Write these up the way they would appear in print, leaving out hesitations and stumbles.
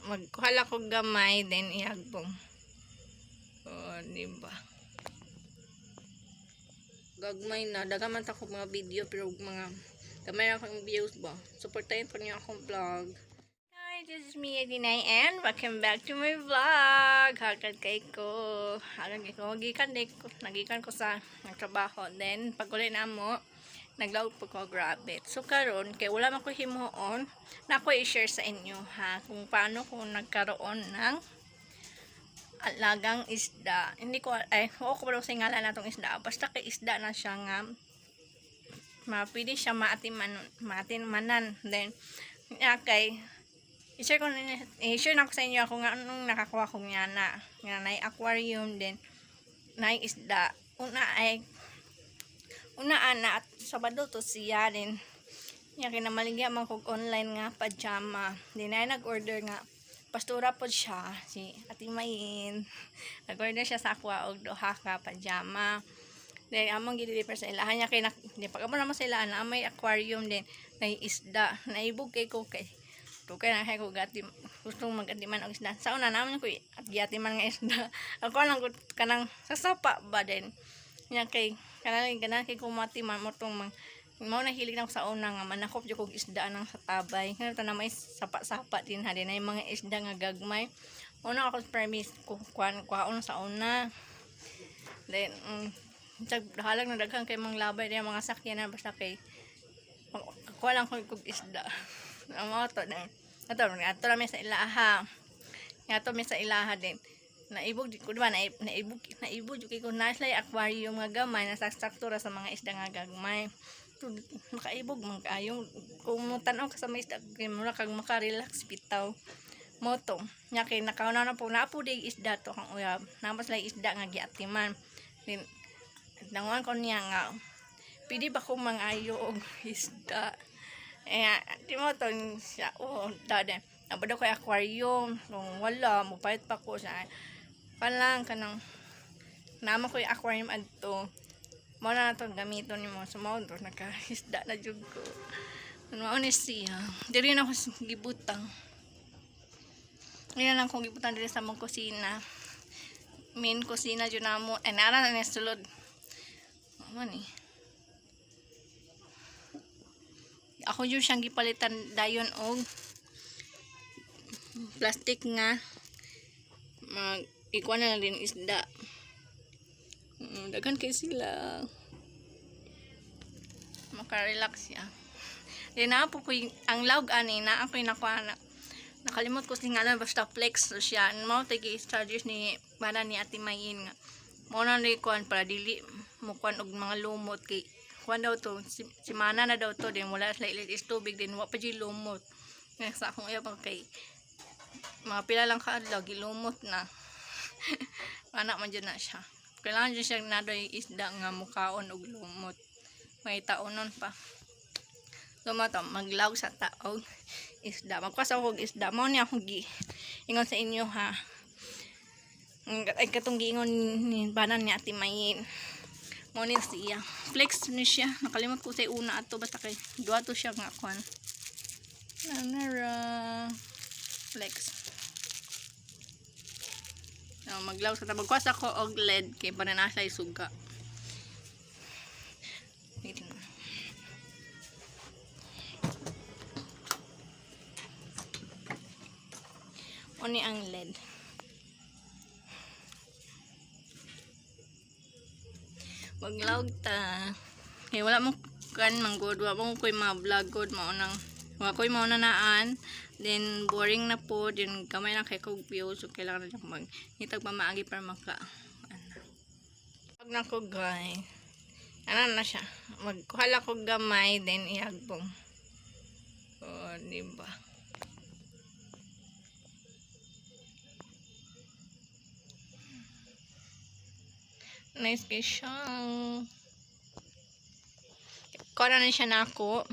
magkuhala ko gamay then ihagbong. Oh, diba? Gagmay na daga man ta ko mga video pero mga gamay ra akong views ba. Supportahin pa niyo akong vlog. Hi, this is me Adinay and welcome back to my vlog. Hagad kay ko. Hagad kay ko nagikan ko sa trabaho then pag uli na mo naglaog po ko, grabe. So karon kay wala man ko himuon na ako i-share sa inyo ha kung paano ko nagkaroon ng alagang isda. Hindi ko ko pa sa ngalan natong isda. Basta kay isda na siya nga pwede siya maatimanan. Then kay i-share na ko sa inyo ako nga anong nakakuha kong yana. Nga na aquarium din na isda. Una at Sabado to siya din. Nga kinamaligya man kog online nga pajama. Din ay nag-order nga pastura po siya si Ate Mayin. Nag-order siya sa aqua og duha ka pajama. Then among gi-deliver sa ilahan niya kay di pagamo naman sa ilahan na may aquarium din na isda. Naibog kay ko kay na ko gati gusto mag-atiman og isda. Sa una naman ko at giatiman nga isda. Ako lang kanang sasapa ba din. Nya kay kanang kay kumati man mo tong mao na hilig na sa una nga manakop jud kog isda nang sa tabay. Ngano ta na may sapa-sapa din ha din ay mga isda nga gagmay. Una ako premise ko kuhaon sa una. Then halag na daghang kay mga labay din mga sakyan na basta kay kuha lang kog isda. Amo to na. Ato ra mi sa ilaha. Ato mi sa ilaha din. Naibog ko diba naibog kay ko naslay aquarium nga gamay nasa struktura sa mga isda nga gagmay. Makaibog man kayong kung tan-aw ka sa mga isda kay mura kag maka-relax bitaw. Moto nya kay nakauna na po naapo dig isda to kang uyab. Namas lay isda nga giatiman. Din nanguan ko niya nga pwede ba ko mangayo og isda. Di mo to siya dade. Nabada ko aquarium kung wala mupait pa ko sa palang kanang nama ko yung aquarium adto mo na ito gamiton ni mo sa mga doon nakaisda na jud ko ano ni siya diri na ako gibutang ngayon lang kong gibutang diri sa mong kusina main kusina jud na mo nara na sulod ano ni ako jud siyang gipalitan dayon og plastic nga ikuha na lang din isda. Daghan kay sila maka-relax siya. Then na po ko ang log ani na ako nakuha na nakalimot ko singalan basta flex so siya mo tigi charges ni bana ni Ate Mayin nga mo na ni kuan para dili mo kuan og mga lumot kay kuan daw to si mana na daw to din wala slightly is tubig din wa pa di lumot nga sa akong uyab kay mga pila lang kaadlaw gilumot na anak man dyan na siya kailangan dyan siya nadoy isda nga mukaon og lumot may taonon pa lumato maglaw sa taog isda magpasaw og isda mo ni akong ingon sa inyo ha ay katong giingon ni banan ni Ate Mayin mo ni siya flex ni siya nakalimot ko sa una ato basta kay duha to siya nga kwan nanara flex maglaw sa tabagkwas ako og LED kay para nasa isuga oni ang LED maglaw ta kay wala mo kan manggod wa mo koy mga vlog god mao nang wa koy mao na naan then boring na po din kamay na kay kog view so kailangan na maghitag pa maagi para maka pag na ko guys ano na siya magkuhala ko gamay then ihagbong diba nice kay siya kora na siya nako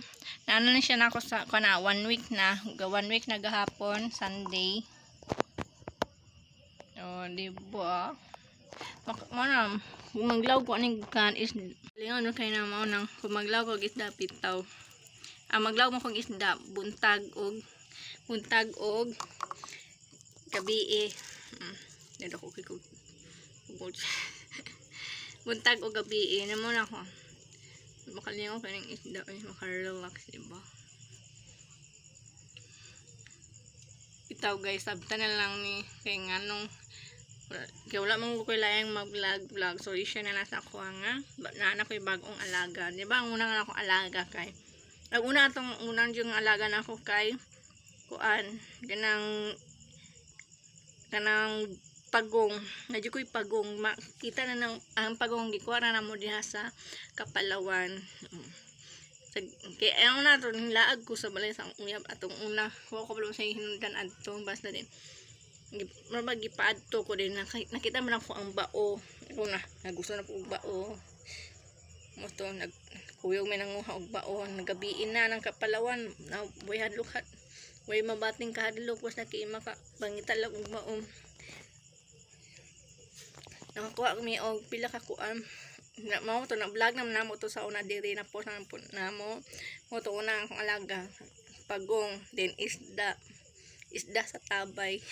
Naano na siya na ako sa 1 week na. 1 week na gahapon, Sunday. Diba? Maglaw ko aning kan is lingon kay na mao nang maglaw ko isda pitaw. Maglaw mo kog isda buntag og gabi eh. Dito ko kikog. Buntag o gabi eh. Naman ako. Makalingaw ka ng isda. Makarelax, diba? Itaw guys, sabta na lang ni kay nga nung kaya wala mong kukulayang mag-vlog. So, i-share na nasa ako nga. Naanak ko yung bagong alaga. Diba? Ang unang akong alaga kay. Ang unang yung alaga na ako kay kuan. Kanang pagong. Nadyo ko yung pagong. Makita na ng ang pagong gikuha na mo diha sa Kapalawan. Kaya ang una to, nilaag ko sa balay sa uyab atong una. Huwag ko pala sa hinundan ato. Basta din. Magipaadto ko din nakita mo lang ko ang bao una nagusto na po og bao mo to nagkuyog may nanguha og bao nagabiin na ng Kapalawan na way hadlok way mabating kahadlok was nakiima ka bangital og bao nakakuha mi og pila ka kuan mao to na vlog na mo to sa una diri na post na mo to una akong alaga pagong then isda sa tabay.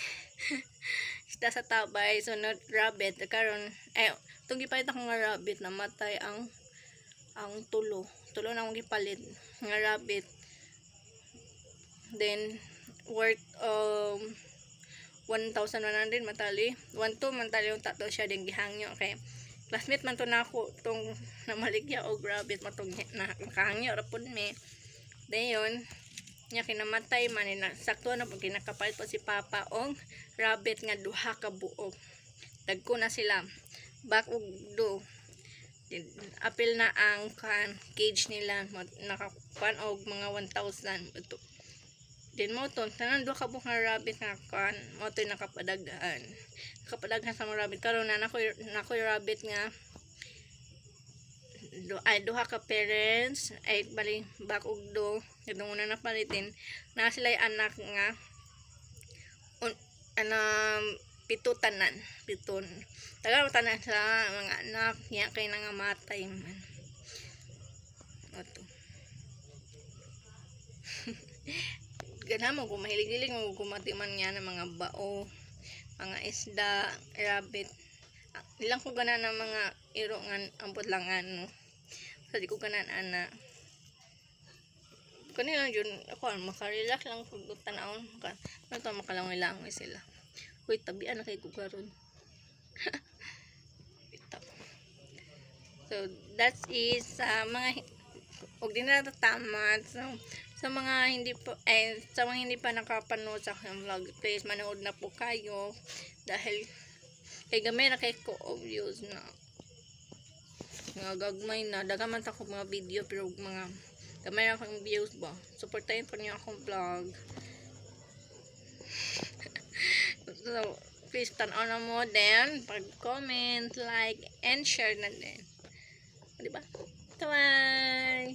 Isda sa tabay, so not rabbit karon itong gipalit ako nga rabbit namatay ang tulo na akong gipalit nga rabbit, then worth 1,100 matali 1,200 matali yung tato siya din gihangyo kay classmate man to na ako tong namaligya og rabbit matong nakahangyo ra pud me dayon nya kinamatay man na sakto na pag kinakapalit pa si papa og rabbit nga duha ka buok dagko na sila back og do apil na ang cage nila nakakuan og mga 1,000 ito din mo to tanan duha ka buok nga rabbit nga kan mo to nakapadaghan sa mga rabbit karon na nako rabbit nga duha ka parents ay bali back og do itong una na palitin na sila anak nga piton tagal tanan sa mga anak niya kay nangamatay man ato ganamo ko mahilig-hilig mo kumati man niya ng mga bao mga isda rabbit ilang ko gana ng mga iro nga ampot lang ano so di ko ganan ana kanila yun ako makarelax lang pag tanawon makalangoy-langoy sila uy tabian na kay ko karon so that is mga og din na tama sa mga hindi pa nakapanood sa aking vlog please manood na po kayo dahil kay gamay na kay ko views na mga gagmay na dagaman ta ko mga video pero mga gamay na akong views ba supportahin po niyo akong vlog so please tanaw na mo then pag comment like and share na din diba bye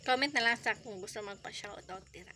comment na lang sa kung gusto magpa shoutout tira